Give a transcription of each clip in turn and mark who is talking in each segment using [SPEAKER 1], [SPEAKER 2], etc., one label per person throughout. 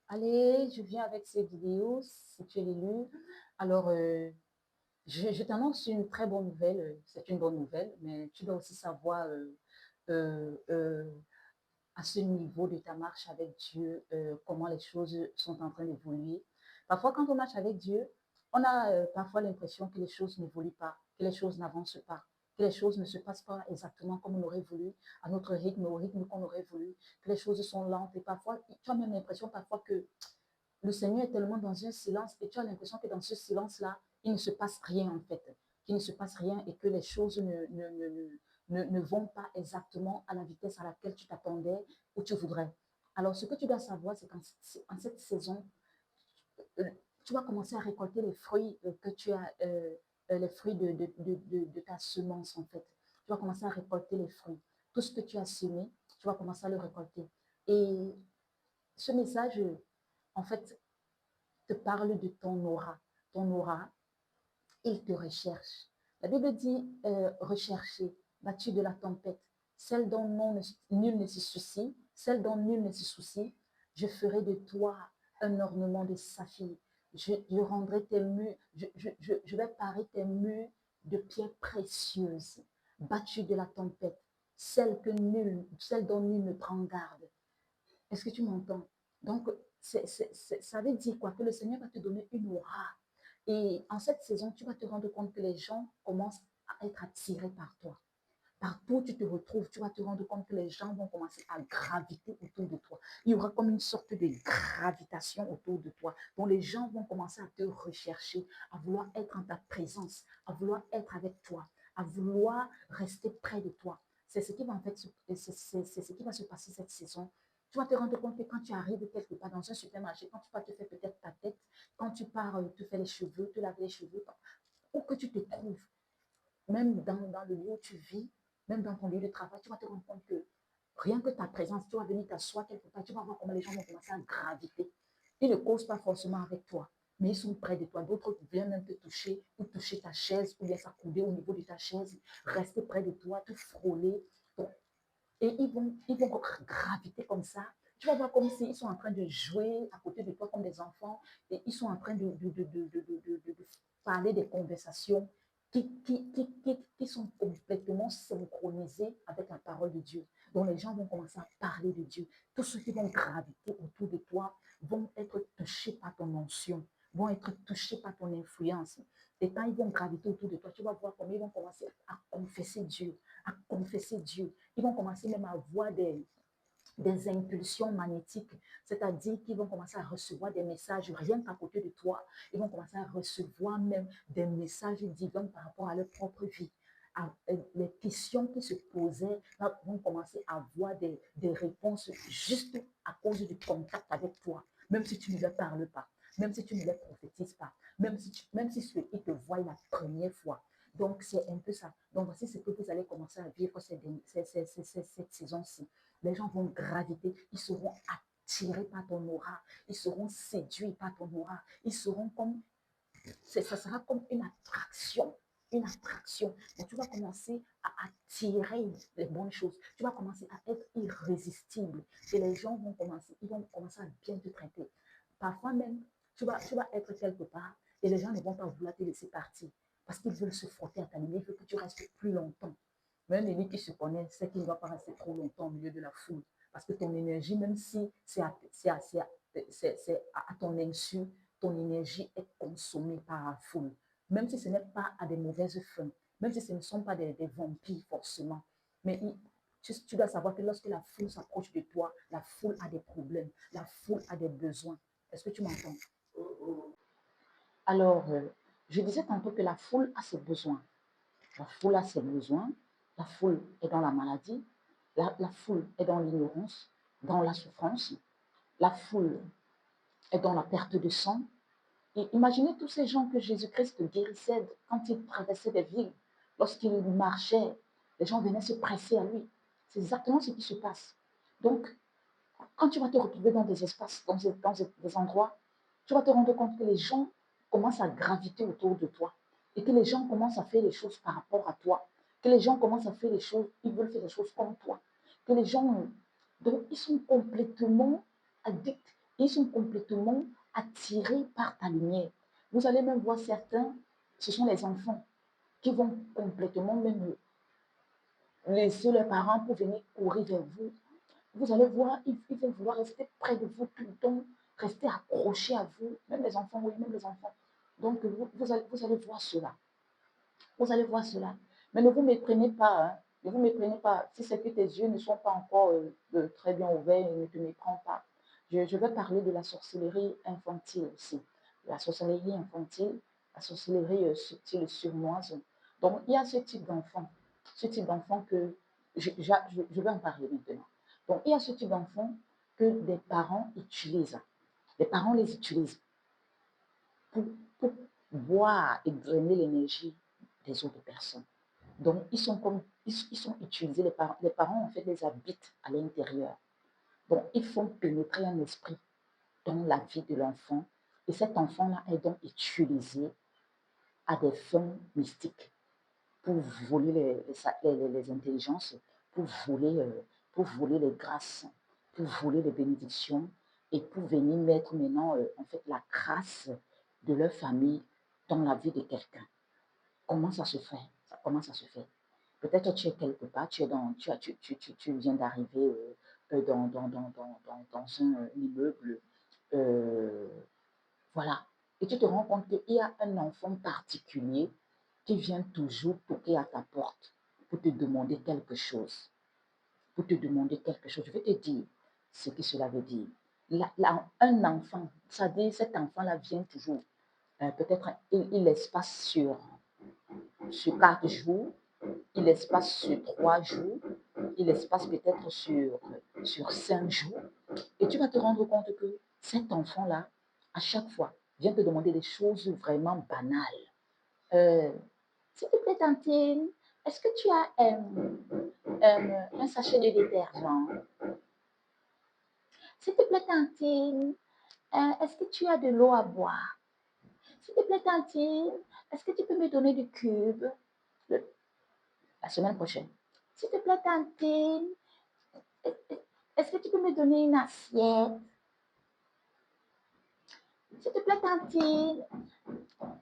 [SPEAKER 1] Allez, je viens avec ces vidéos, si tu es l'élu. Alors, je t'annonce une très bonne nouvelle. C'est une bonne nouvelle, mais tu dois aussi savoir euh, euh, à ce niveau de ta marche avec Dieu, comment les choses sont en train d'évoluer. Parfois, quand on marche avec Dieu, on a parfois l'impression que les choses n'évoluent pas, que les choses n'avancent pas, que les choses ne se passent pas exactement comme on aurait voulu, à notre rythme, au rythme qu'on aurait voulu, que les choses sont lentes. Et parfois, tu as même l'impression parfois que le Seigneur est tellement dans un silence et tu as l'impression que dans ce silence-là, il ne se passe rien en fait, qu'il ne se passe rien et que les choses ne vont pas exactement à la vitesse à laquelle tu t'attendais ou tu voudrais. Alors, ce que tu dois savoir, c'est qu'en cette saison, euh, tu vas commencer à récolter les fruits que tu as, les fruits de ta semence en fait. Tu vas commencer à récolter les fruits. Tout ce que tu as semé, tu vas commencer à le récolter. Et ce message, en fait, te parle de ton aura. Ton aura, il te recherche. La Bible dit rechercher, battu de la tempête, celle dont nul ne se soucie, celle dont nul ne se soucie, je ferai de toi un ornement de saphir. Je rendrai tes murs, je vais parer tes murs de pierres précieuses, battues de la tempête, celle dont nul ne prend garde. Est-ce que tu m'entends? Donc, ça veut dire quoi? Que le Seigneur va te donner une aura. Et en cette saison, tu vas te rendre compte que les gens commencent à être attirés par toi. Partout où tu te retrouves, tu vas te rendre compte que les gens vont commencer à graviter autour de toi. Il y aura comme une sorte de gravitation autour de toi, dont les gens vont commencer à te rechercher, à vouloir être en ta présence, à vouloir être avec toi, à vouloir rester près de toi. C'est ce qui va en fait, c'est ce qui va se passer cette saison. Tu vas te rendre compte que quand tu arrives quelque part dans un supermarché, quand tu pars te faire peut-être ta tête, quand tu pars te faire les cheveux, te laver les cheveux, où que tu te trouves, même dans le lieu où tu vis, même dans ton lieu de travail, tu vas te rendre compte que rien que ta présence, tu vas venir t'asseoir quelque part, tu vas voir comment les gens vont commencer à graviter. Ils ne causent pas forcément avec toi, mais ils sont près de toi. D'autres viennent même te toucher ou toucher ta chaise ou bien s'accouder au niveau de ta chaise, rester près de toi, te frôler. Donc, et ils vont graviter comme ça. Tu vas voir comme s'ils sont en train de jouer à côté de toi comme des enfants et ils sont en train de parler des conversations qui sont complètement synchronisées avec la parole de Dieu. Donc les gens vont commencer à parler de Dieu. Tous ceux qui vont graviter autour de toi vont être touchés par ton onction, vont être touchés par ton influence. Et quand ils vont graviter autour de toi, tu vas voir comment ils vont commencer à confesser Dieu, à confesser Dieu. Ils vont commencer même à avoir des impulsions magnétiques, c'est-à-dire qu'ils vont commencer à recevoir des messages rien qu'à côté de toi. Ils vont commencer à recevoir même des messages divins par rapport à leur propre vie. Les questions qui se posaient vont commencer à avoir des réponses juste à cause du contact avec toi, même si tu ne leur parles pas, même si tu ne les prophétises pas, même si ceux-ci te voient la première fois. Donc, c'est un peu ça. Donc, voici ce que vous allez commencer à vivre cette saison-ci. Les gens vont graviter, ils seront attirés par ton aura, ils seront séduits par ton aura, ils seront comme, ça sera comme une attraction. Une attraction. Donc, tu vas commencer à attirer les bonnes choses. Tu vas commencer à être irrésistible. Et les gens vont commencer à bien te traiter. Parfois même, tu vas être quelque part et les gens ne vont pas vouloir te laisser partir parce qu'ils veulent se frotter à ta lumière, ils veulent que tu restes plus longtemps. Mais un ennemi qui se connaît sait qu'il ne va pas rester trop longtemps au milieu de la foule. Parce que ton énergie, même si c'est à ton insu, ton énergie est consommée par la foule. Même si ce n'est pas à des mauvaises fins, même si ce ne sont pas des vampires forcément. Mais tu dois savoir que lorsque la foule s'approche de toi, la foule a des problèmes, la foule a des besoins. Est-ce que tu m'entends? Alors, je disais tantôt que la foule a ses besoins. La foule a ses besoins, la foule est dans la maladie, la foule est dans l'ignorance, dans la souffrance, la foule est dans la perte de sang. Et imaginez tous ces gens que Jésus-Christ guérissait quand il traversait des villes, lorsqu'il marchait, les gens venaient se presser à lui. C'est exactement ce qui se passe. Donc, quand tu vas te retrouver dans des espaces, dans des endroits, tu vas te rendre compte que les gens commencent à graviter autour de toi et que les gens commencent à faire les choses par rapport à toi, que les gens commencent à faire les choses, ils veulent faire les choses comme toi, que les gens, donc ils sont complètement addicts, Ils sont complètement attirés par ta lumière. Vous allez même voir certains, ce sont les enfants qui vont complètement même laisser leurs parents pour venir courir vers vous. Vous allez voir, ils vont vouloir rester près de vous tout le temps, rester accrochés à vous, même les enfants, oui, même les enfants. Donc, vous allez voir cela. Vous allez voir cela. Mais ne vous méprenez pas. Hein. Ne vous méprenez pas. Si c'est que tes yeux ne sont pas encore très bien ouverts, ne te méprends pas. Je vais parler de la sorcellerie infantile aussi. La sorcellerie infantile, la sorcellerie subtile surnoise. Donc, il y a ce type d'enfant. Ce type d'enfant que je vais en parler maintenant. Donc, il y a ce type d'enfant que des parents utilisent. Les parents les utilisent pour, pour boire et drainer l'énergie des autres personnes. Donc, ils sont utilisés, les parents en fait les habitent à l'intérieur. Donc, ils font pénétrer un esprit dans la vie de l'enfant et cet enfant-là est donc utilisé à des fins mystiques pour voler les intelligences, pour voler les grâces, pour voler les bénédictions et pour venir mettre maintenant en fait la grâce de leur famille dans la vie de quelqu'un. Comment ça se fait? Comment ça se fait? Peut-être tu es quelque part, tu, es dans, tu viens d'arriver dans un immeuble, euh, voilà, et tu te rends compte qu'il y a un enfant particulier qui vient toujours toquer à ta porte pour te demander quelque chose. Pour te demander quelque chose. Je vais te dire ce que cela veut dire. Un enfant, ça veut dire cet enfant-là vient toujours. Peut-être il laisse pas sur 4 jours, il laisse pas sur 3 jours, il laisse pas peut-être sur 5 jours. Et tu vas te rendre compte que cet enfant-là, à chaque fois, vient te demander des choses vraiment banales. S'il te plaît, Tantine, est-ce que tu as un sachet de détergent? S'il te plaît, Tantine, est-ce que tu as de l'eau à boire? S'il te plaît, Tantine, est-ce que tu peux me donner du cube la semaine prochaine? S'il te plaît, Tantine, est-ce que tu peux me donner une assiette? S'il te plaît, Tantine,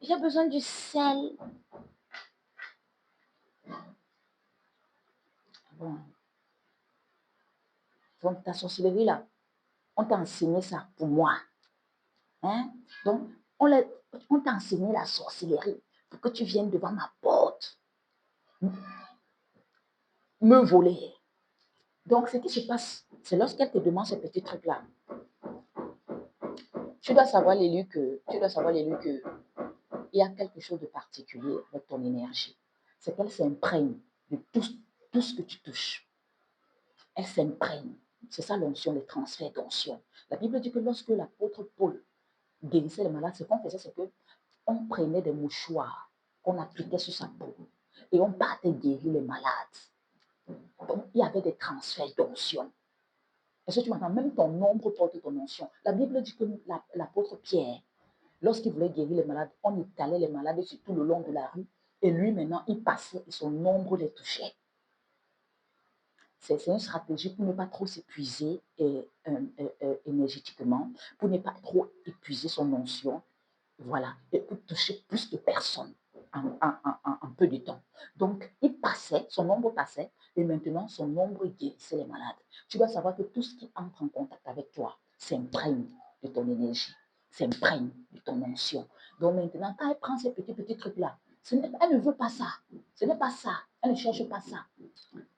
[SPEAKER 1] j'ai besoin du sel. Bon. Donc, ta sorcellerie, là, on t'a enseigné ça pour moi. Hein? Donc, on t'a enseigné la sorcellerie pour que tu viennes devant ma porte me voler. Donc, ce qui se passe, c'est lorsqu'elle te demande ces petits trucs-là, tu dois savoir l'élu que, il y a quelque chose de particulier avec ton énergie. C'est qu'elle s'imprègne de tout ce que tu touches. Elle s'imprègne. C'est ça l'onction, le transfert d'onction. La Bible dit que lorsque l'apôtre Paul guérissait les malades, ce qu'on faisait, c'est qu'on prenait des mouchoirs qu'on appliquait sur sa peau et on partait guérir les malades. Donc, il y avait des transferts d'onction. Est-ce que tu m'entends? Même ton ombre porte ton onction. La Bible dit que l'apôtre Pierre, lorsqu'il voulait guérir les malades, on étalait les malades sur tout le long de la rue et lui, maintenant, il passait et son ombre les touchait. C'est une stratégie pour ne pas trop s'épuiser énergétiquement, pour ne pas trop épuiser son onction, voilà, et pour toucher plus de personnes en peu de temps. Donc, il passait, son ombre passait, et maintenant, son ombre guérissait les malades. Tu dois savoir que tout ce qui entre en contact avec toi s'imprègne de ton énergie, s'imprègne de ton onction. Donc, maintenant, quand elle prend ces petits trucs-là, elle ne veut pas ça. Ce n'est pas ça. Elle ne cherche pas ça.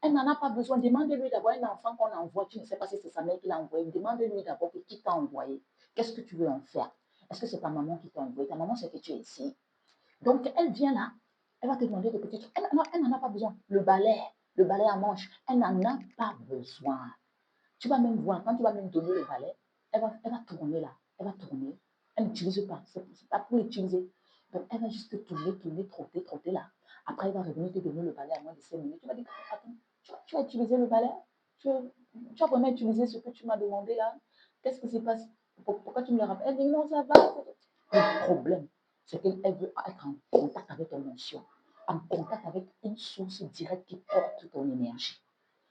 [SPEAKER 1] Elle n'en a pas besoin. Demande-lui d'abord un enfant qu'on envoie. Tu ne sais pas si c'est sa mère qui l'a envoyé. Demande-lui d'abord qui t'a envoyé. Qu'est-ce que tu veux en faire? Est-ce que c'est ta maman qui t'a envoyé? Ta maman, c'est que tu es ici. Donc, elle vient là. Elle va te demander des petits trucs. Elle n'en a pas besoin. Le balai à manche, elle n'en a pas besoin. Tu vas même voir, quand tu vas même donner le balai, elle va tourner là. Elle va tourner. Elle n'utilise pas. C'est pas pour l'utiliser. Donc, elle va juste tourner, trotter là. Après, elle va revenir te donner le balai à moins de 5 minutes. Tu vas dire, attends, tu as utilisé le balai? tu, tu as vraiment utilisé ce que tu m'as demandé là? Qu'est-ce qui se passe? Pourquoi tu me le rappelles? Elle dit, non, ça va. Le problème, c'est qu'elle veut être en contact avec ton émotion, en contact avec une source directe qui porte ton énergie.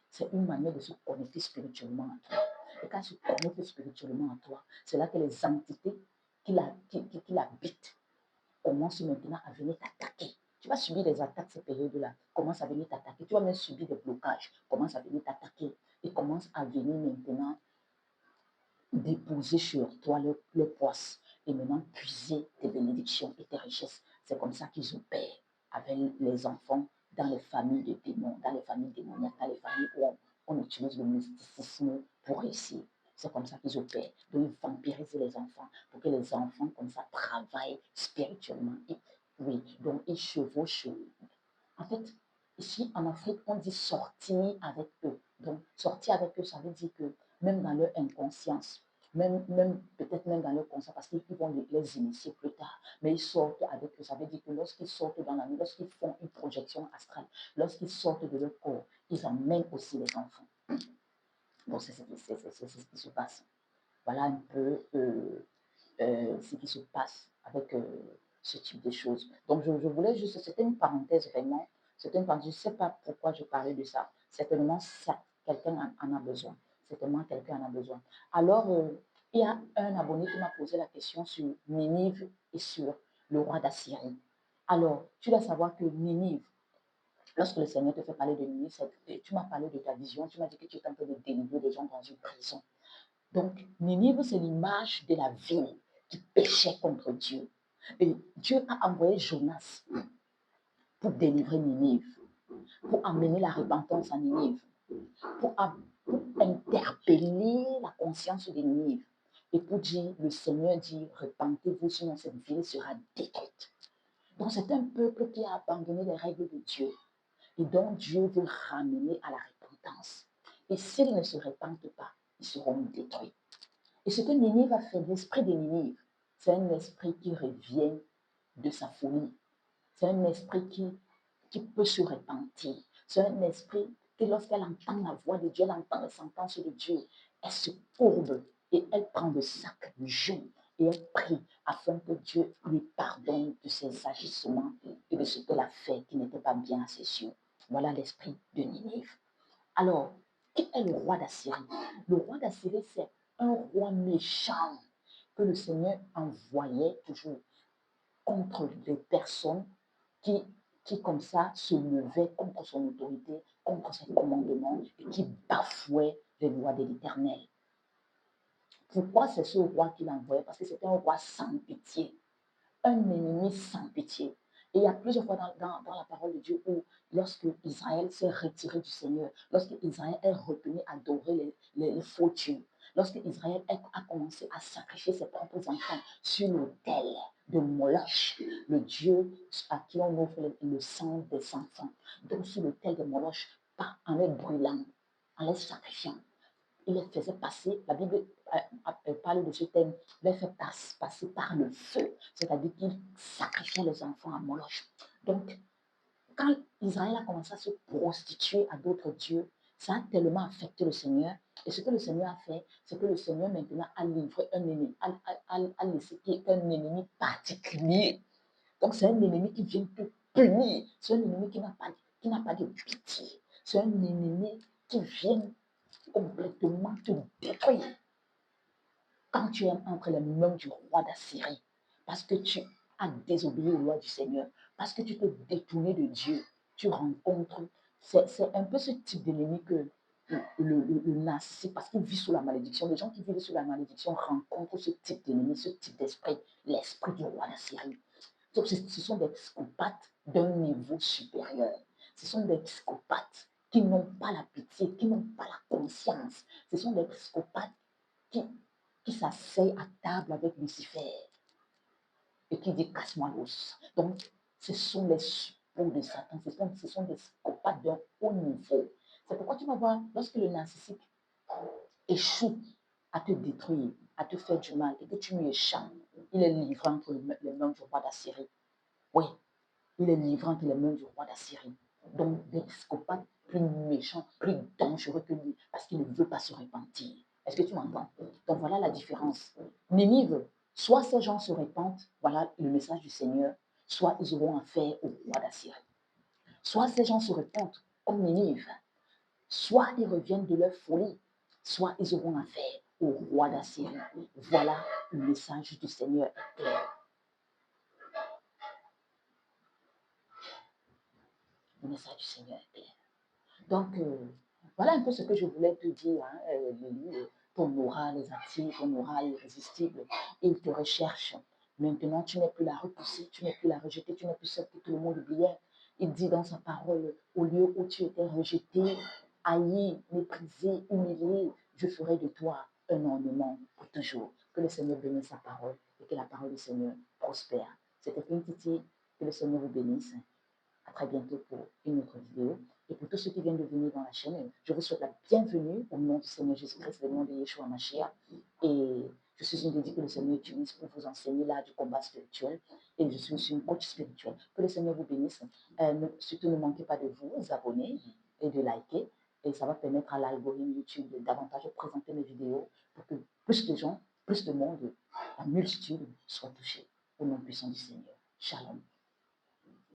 [SPEAKER 1] C'est une manière de se connecter spirituellement à toi. Et quand elle se connecte spirituellement à toi, c'est là que les entités qui l'habitent commencent maintenant à venir t'attaquer. Tu vas subir des attaques ces périodes-là, commence à venir t'attaquer. Tu vas même subir des blocages, commence à venir t'attaquer et commence à venir maintenant déposer sur toi le poisse et maintenant puiser tes bénédictions et tes richesses. C'est comme ça qu'ils opèrent avec les enfants dans les familles de démons, dans les familles démoniaques, dans les familles où on utilise le mysticisme pour réussir. C'est comme ça qu'ils opèrent. Donc, ils vampirisent les enfants pour que les enfants, comme ça, travaillent spirituellement. Et, oui, donc ils chevauchent. En fait, ici en Afrique, on dit sortir avec eux. Donc, sortir avec eux, ça veut dire que même dans leur inconscience, peut-être même dans leur conscience, parce qu'ils vont les initier plus tard, mais ils sortent avec eux. Ça veut dire que lorsqu'ils sortent dans la nuit, lorsqu'ils font une projection astrale, lorsqu'ils sortent de leur corps, ils emmènent aussi les enfants. Donc, c'est ce qui se passe. Voilà un peu ce qui se passe avec ce type de choses. Donc, je voulais juste, c'était une parenthèse vraiment, c'était une parenthèse, je ne sais pas pourquoi je parlais de ça. Certainement, ça, quelqu'un en a besoin. Certainement, quelqu'un en a besoin. Alors, il y a un abonné qui m'a posé la question sur Ninive et sur le roi d'Assyrie. Alors, tu dois savoir que Ninive, lorsque le Seigneur te fait parler de Ninive, tu m'as parlé de ta vision, tu m'as dit que tu es en train de délivrer des gens dans une prison. Donc, Ninive, c'est l'image de la ville qui péchait contre Dieu. Et Dieu a envoyé Jonas pour délivrer Ninive, pour amener la repentance à Ninive, pour interpeller la conscience de Ninive. Et pour dire, le Seigneur dit, repentez-vous, sinon cette ville sera détruite. Donc, c'est un peuple qui a abandonné les règles de Dieu. Et donc, Dieu veut ramener à la repentance. Et s'ils ne se repentent pas, ils seront détruits. Et ce que Ninive a fait, l'esprit de Ninive, c'est un esprit qui revient de sa folie. C'est un esprit qui peut se repentir. C'est un esprit que lorsqu'elle entend la voix de Dieu, elle entend les sentences de Dieu, elle se courbe et elle prend le sac du jour et elle prie afin que Dieu lui pardonne de ses agissements et de ce qu'elle a fait qui n'était pas bien à ses yeux. Voilà l'esprit de Ninive. Alors, qui est le roi d'Assyrie? Le roi d'Assyrie, c'est un roi méchant que le Seigneur envoyait toujours contre les personnes qui, qui comme ça se levaient contre son autorité, contre ses commandements et qui bafouaient les lois de l'Éternel. Pourquoi c'est ce roi qu'il envoyait? Parce que c'était un roi sans pitié, un ennemi sans pitié. Et il y a plusieurs fois dans la parole de Dieu où, lorsque Israël s'est retiré du Seigneur, lorsque Israël est retourné adorer les faux dieux, lorsque Israël a commencé à sacrifier ses propres enfants sur l'autel de Moloch, le dieu à qui on offre le sang des enfants, donc sur l'autel de Moloch, en les brûlant, en les sacrifiant. Il les faisait passer, la Bible parle de ce thème, il les fait passer par le feu, c'est-à-dire qu'il sacrifiait les enfants à Moloch. Donc, quand Israël a commencé à se prostituer à d'autres dieux, ça a tellement affecté le Seigneur. Et ce que le Seigneur a fait, c'est que le Seigneur maintenant a livré un ennemi, a laissé qu'il y ait un ennemi particulier. Donc, c'est un ennemi qui vient te punir. C'est un ennemi qui n'a pas de pitié. C'est un ennemi qui vient complètement te détruire quand tu es entre les mains du roi d'Assyrie, parce que tu as désobéi aux lois du Seigneur, parce que tu t'es détourné de Dieu, tu rencontres, c'est un peu ce type d'ennemi que le narcissique, parce qu'il vit sous la malédiction, les gens qui vivent sous la malédiction rencontrent ce type d'ennemi, ce type d'esprit, l'esprit du roi d'Assyrie. Donc, ce sont des psychopathes d'un niveau supérieur. Ce sont des psychopathes qui n'ont pas la pitié, qui n'ont pas la conscience. Ce sont des psychopathes qui, qui s'asseyent à table avec Lucifer et qui dit casse-moi l'os. Donc, ce sont les suppôts de Satan, ce sont des psychopathes d'un haut niveau. C'est pourquoi tu vas voir, lorsque le narcissique échoue à te détruire, à te faire du mal et que tu lui échappes, il est livré entre les mains du roi d'Assyrie. Oui, il est livré entre les mains du roi d'Assyrie. Donc, des psychopathes plus méchants, plus dangereux que lui, parce qu'il ne veut pas se repentir. Est-ce que tu m'entends? Donc, voilà la différence. Ninive, soit ces gens se repentent, voilà le message du Seigneur, soit ils auront affaire au roi d'Assyrie. Soit ces gens se repentent, comme Ninive, soit ils reviennent de leur folie, soit ils auront affaire au roi d'Assyrie. Voilà le message du Seigneur est clair. Le message du Seigneur est clair. Donc, voilà un peu ce que je voulais te dire, hein, Lily. Ton aura les attire, ton aura est irrésistible. Il te recherche. Maintenant, tu n'es plus la repoussée, tu n'es plus la rejetée, tu n'es plus celle que tout le monde oubliait. Il dit dans sa parole, au lieu où tu étais rejeté, haï, méprisé, humilié, je ferai de toi un ornement pour toujours. Que le Seigneur bénisse sa parole et que la parole du Seigneur prospère. C'était Queen Titi, que le Seigneur vous bénisse. À très bientôt pour une autre vidéo. Et pour tous ceux qui viennent de venir dans la chaîne, je vous souhaite la bienvenue au nom du Seigneur Jésus-Christ, au nom de Yeshua Mashiach. Et je suis une dédiée que le Seigneur utilise pour vous enseigner l'art du combat spirituel. Et je suis aussi une coach spirituelle. Que le Seigneur vous bénisse. Surtout, ne manquez pas de vous abonner et de liker. Et ça va permettre à l'algorithme YouTube de davantage présenter mes vidéos pour que plus de gens, plus de monde, la multitude soit touchée. Au nom puissant du Seigneur. Shalom.